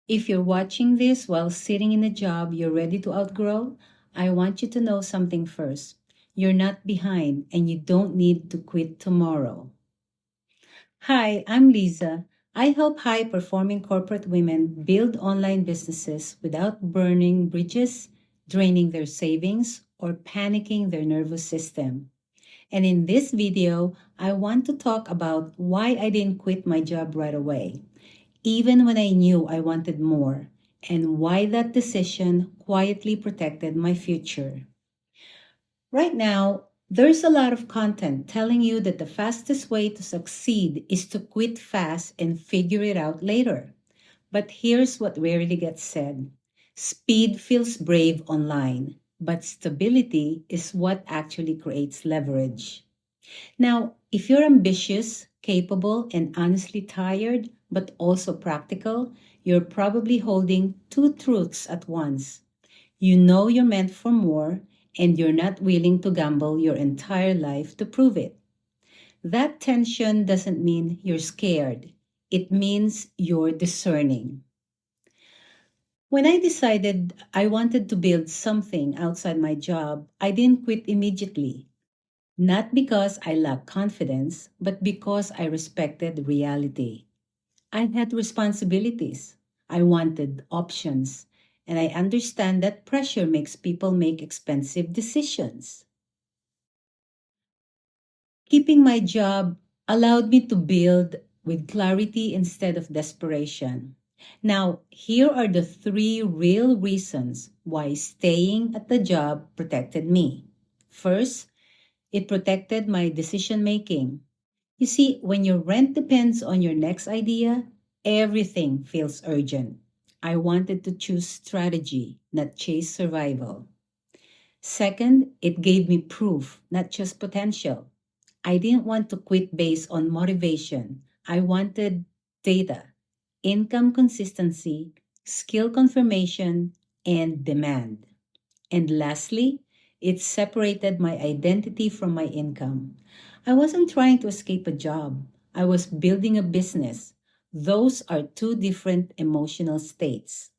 If you're watching this while sitting in a job you're ready to outgrow, I want you to know something first. You're not behind and you don't need to quit tomorrow. Hi, I'm Lisa. I help high performing corporate women build online businesses without burning bridges, draining their savings, or panicking their nervous system. And in this video, I want to talk about why I didn't quit my job right away, even when I knew I wanted more, and why that decision quietly protected my future. Right now, there's a lot of content telling you that the fastest way to succeed is to quit fast and figure it out later. But here's what rarely gets said: speed feels brave online, but stability is what actually creates leverage. Now, if you're ambitious, capable, and honestly tired, but also practical, you're probably holding two truths at once. You know you're meant for more, and you're not willing to gamble your entire life to prove it. That tension doesn't mean you're scared, it means you're discerning. When I decided I wanted to build something outside my job, I didn't quit immediately. Not because I lacked confidence, but because I respected reality. I had responsibilities. I wanted options. And I understand that pressure makes people make expensive decisions. Keeping my job allowed me to build with clarity instead of desperation. Now, here are the three real reasons why staying at the job protected me. First, it protected my decision making. You see, when your rent depends on your next idea, everything feels urgent. I wanted to choose strategy, not chase survival. Second, it gave me proof, not just potential. I didn't want to quit based on motivation. I wanted data, income consistency, skill confirmation, and demand. And lastly, it separated my identity from my income. I wasn't trying to escape a job, I was building a business. Those are two different emotional states.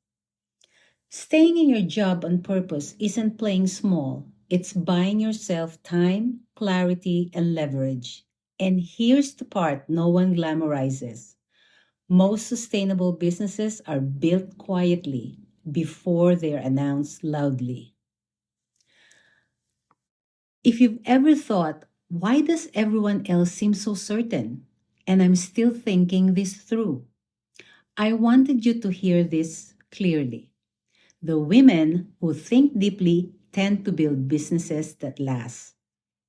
Staying in your job on purpose isn't playing small, it's buying yourself time, clarity, and leverage. And here's the part no one glamorizes: most sustainable businesses are built quietly before they're announced loudly. If you've ever thought, why does everyone else seem so certain? And I'm still thinking this through. I wanted you to hear this clearly. The women who think deeply tend to build businesses that last.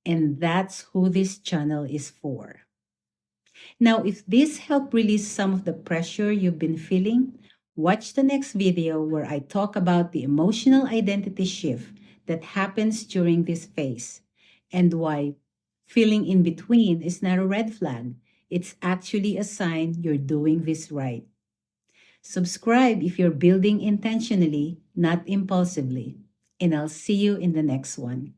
And that's who this channel is for. Now, if this helped release some of the pressure you've been feeling, watch the next video where I talk about the emotional identity shift that happens during this phase and why feeling in between is not a red flag. It's actually a sign you're doing this right. Subscribe if you're building intentionally, not impulsively. And I'll see you in the next one.